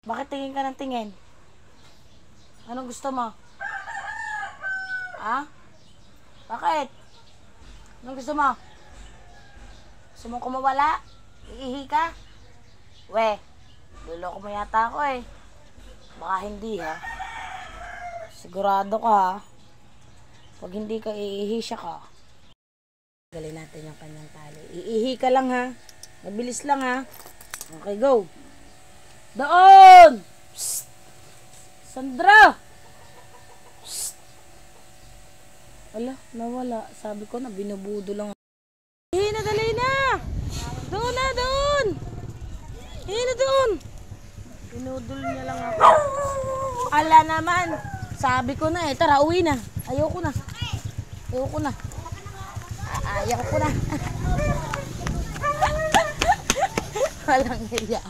Bakit tingin ka ng tingin? Anong gusto mo? Ha? Bakit? Anong gusto mo? Gusto mong kumawala? Iihi ka? We, luloko mo yata ako eh. Baka hindi ha. Sigurado ka ha. Pag hindi ka iihi siya ka. Galin natin yung kanyang tali. Iihi ka lang ha. Mabilis lang ha. Okay, go. Doon! Psst! Sandra! Psst! Wala, nawala. Sabi ko na, binubudo lang. Ihi na, dali na! Doon na, doon! Ihi na doon! Binudol niya lang ako. Ala naman! Sabi ko na eh, tara, uwi na. Ayoko na. Ayoko na. Ayoko na. Walang hiya.